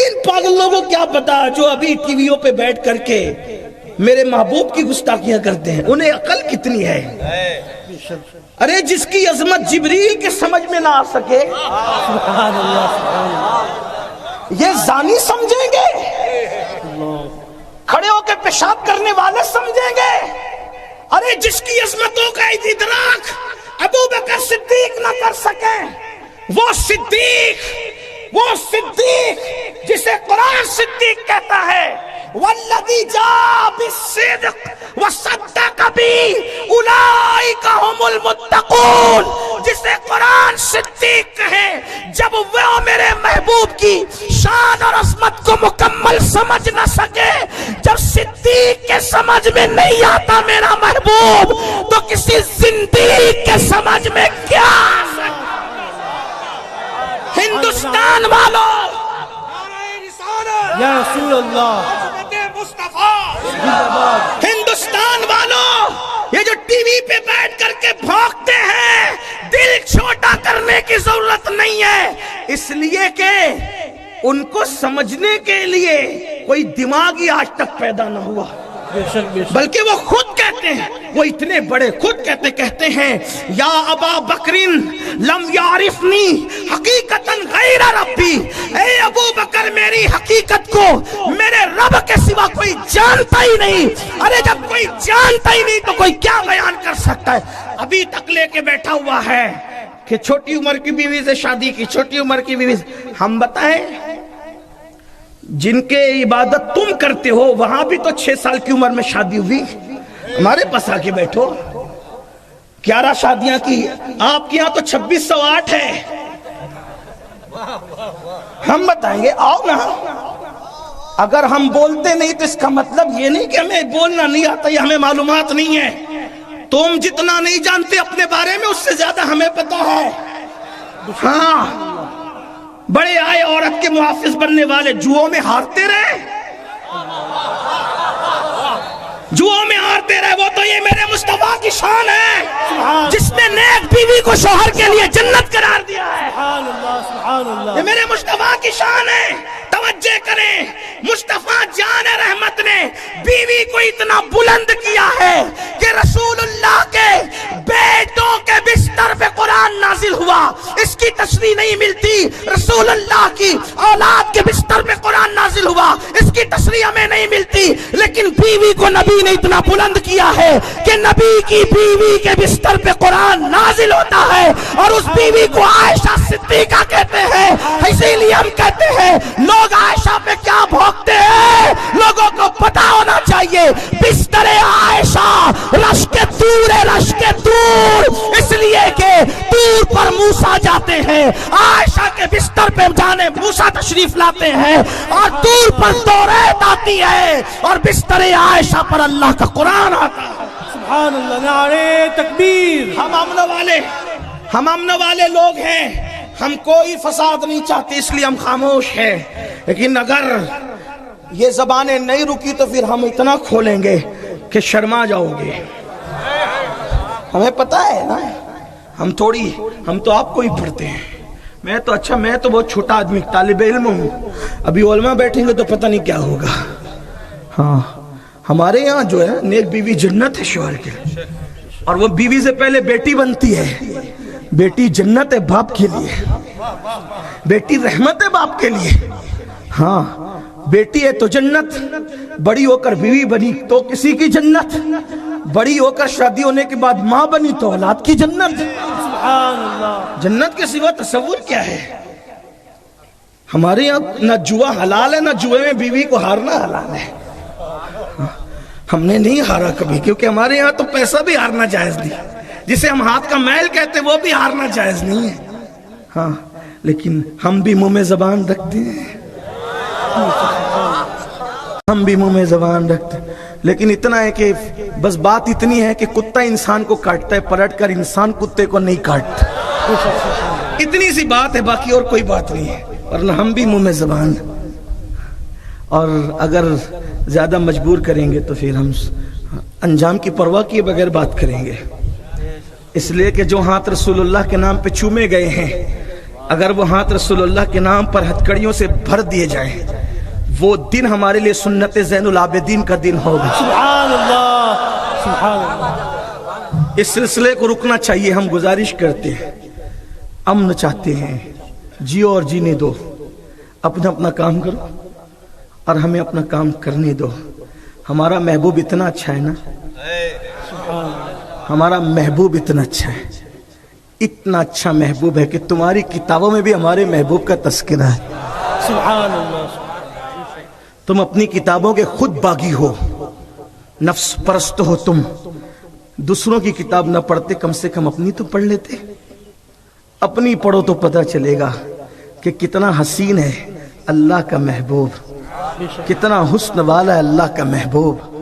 ان پاگلوں کو کیا پتا جو ابھی ٹی ویوں پہ بیٹھ کر کے میرے محبوب کی گستاخیاں کرتے ہیں، انہیں عقل کتنی ہے؟ ارے جس کی عظمت جبریل کے سمجھ میں نہ آ سکے یہ زانی سمجھیں گے، کھڑے ہو کے پیشاب کرنے والے سمجھیں گے؟ ارے جس کی عظمتوں کا ادراک ابو بکر صدیق نہ کر سکیں، وہ صدیق جسے قرآن صدیق کہتا ہے والذی جاء بالصدق وصدق به اولئک هم المتقون، جسے قرآن صدیق کہے جب وہ میرے محبوب کی شان اور عظمت کو مکمل سمجھ نہ سکے، جب صدیق کے سمجھ میں نہیں آتا میرا محبوب تو کسی زندیق کے سمجھ میں کیا آ سکتا؟ ہندوستان والوں، یا رسول اللہ، ہندوستان والوں، یہ جو ٹی وی پہ بیٹھ کر کے بھونکتے ہیں، دل چھوٹا کرنے کی ضرورت نہیں ہے، اس لیے کہ ان کو سمجھنے کے لیے کوئی دماغ ہی آج تک پیدا نہ ہوا، بلکہ وہ خود کہتے ہیں، وہ اتنے بڑے خود کہتے ہیں یا ابا بکرین لم یعرفنی حقیقتاً غیر ربی، اے ابو بکر میری حقیقت کو میرے رب کے سوا کوئی جانتا ہی نہیں۔ ارے جب کوئی جانتا ہی نہیں تو کوئی کیا بیان کر سکتا ہے؟ ابھی تک لے کے بیٹھا ہوا ہے کہ چھوٹی عمر کی بیوی سے شادی کی، چھوٹی عمر کی بیوی سے۔ ہم بتائیں جن کے عبادت تم کرتے ہو وہاں بھی تو 6 سال کی عمر میں شادی ہوئی، ہمارے پاس آ کے بیٹھو، 11 شادیاں کی، آپ کے یہاں تو 2608 ہے۔ ہم بتائیں گے آؤ نا، اگر ہم بولتے نہیں تو اس کا مطلب یہ نہیں کہ ہمیں بولنا نہیں آتا یا ہمیں معلومات نہیں ہے، تم جتنا نہیں جانتے اپنے بارے میں اس سے زیادہ ہمیں پتا ہے۔ ہاں بڑے آئے عورت کے محافظ بننے والے جوؤں میں ہارتے رہے، جوؤں میں ہارتے رہے، وہ تو یہ میرے مصطفیٰ کی شان ہے جس نے نیک بیوی کو شوہر کے لیے جنت قرار دیا ہے۔ یہ میرے مصطفیٰ کی شان ہے، توجہ کریں، مصطفیٰ جان رحمت نے بیوی کو اتنا بلند کیا ہے کہ رسول اللہ کے بیٹوں کے بستر پہ قرآن نازل ہوا، اس کی تشریح نہیں ملتی، رسول اللہ کی اولاد کے بستر پہ قرآن نازل ہوا، اس کی تشریح ہمیں نہیں ملتی، لیکن بیوی کو نبی نے اتنا بلند کیا ہے کہ نبی کی بیوی کے بستر پہ قرآن نازل ہوتا ہے اور اس بیوی کو عائشہ صدیقہ کہتے ہیں۔ اسی لیے ہم کہتے ہیں لوگ عائشہ پہ کیا بھونکتے ہیں، لوگوں کو پتا ہونا چاہیے بستر عائشہ رشک دور، اس لیے کہ دور پر موسیٰ جاتے ہیں، عائشہ کے بستر پہ جانے موسیٰ تشریف لاتے ہیں، اور دور پر توریت آتی ہے اور بستر عائشہ پر اللہ کا قرآن آتا ہے۔ سبحان اللہ، نعرہ تکبیر۔ ہم امن والے لوگ ہیں، ہم کوئی فساد نہیں چاہتے، اس لیے ہم خاموش ہیں، لیکن اگر یہ زبانیں نہیں رکی تو پھر ہم اتنا کھولیں گے کہ شرما جاؤ گے۔ ہمیں پتہ ہے نا، ہم تو آپ کو ہی پڑھتے ہیں، میں تو بہت چھوٹا آدمی طالب علم ہوں، ابھی علماء بیٹھیں گے تو پتہ نہیں کیا ہوگا۔ ہاں ہمارے یہاں جو ہے نیک بیوی جنت ہے شوہر کے، اور وہ بیوی سے پہلے بیٹی بنتی ہے، بیٹی جنت ہے باپ کے لیے، بیٹی رحمت ہے باپ کے لیے۔ ہاں بیٹی ہے تو جنت، بڑی ہو کر بیوی بنی تو کسی کی جنت، بڑی ہو کر شادی ہونے کے بعد ماں بنی تو اولاد کی جنت۔ سبحان اللہ، جنت کے سوا تصور کیا ہے؟ ہمارے یہاں نہ جوا حلال ہے، نہ جوے میں بیوی کو ہارنا حلال ہے۔ ہم نے نہیں ہارا کبھی، کیونکہ ہمارے یہاں تو پیسہ بھی ہارنا جائز نہیں، جسے ہم ہاتھ کا میل کہتے وہ بھی ہارنا جائز نہیں ہے۔ ہاں لیکن ہم بھی منہ میں زبان رکھتے ہیں، لیکن اتنا ہے کہ بس بات اتنی ہے کہ کتا انسان کو کاٹتا ہے، پلٹ کر انسان کتے کو نہیں کاٹتا، اتنی سی بات ہے، باقی اور کوئی بات نہیں ہے، ورنہ ہم بھی منہ میں زبان، اور اگر زیادہ مجبور کریں گے تو پھر ہم انجام کی پرواہ کیے بغیر بات کریں گے، اس لیے کہ جو ہاتھ رسول اللہ کے نام پہ چومے گئے ہیں اگر وہ ہاتھ رسول اللہ کے نام پر ہتھکڑیوں سے بھر دیے جائیں وہ دن ہمارے لیے سنت زین العابدین کا دن ہوگا. سبحان اللہ سبحان اللہ. اس سلسلے کو رکنا چاہیے. ہم گزارش کرتے ہیں, امن چاہتے ہیں, جیو اور جینے دو, اپنا اپنا کام کرو اور ہمیں اپنا کام کرنے دو. ہمارا محبوب اتنا اچھا ہے نا, ہمارا محبوب اتنا اچھا ہے, اتنا اچھا محبوب ہے کہ تمہاری کتابوں میں بھی ہمارے محبوب کا تذکرہ ہے. سبحان اللہ. تم اپنی کتابوں کے خود باغی ہو, نفس پرست ہو. تم دوسروں کی کتاب نہ پڑھتے, کم سے کم اپنی تو پڑھ لیتے. اپنی پڑھو تو پتہ چلے گا کہ کتنا حسین ہے اللہ کا محبوب, کتنا حسن والا ہے اللہ کا محبوب.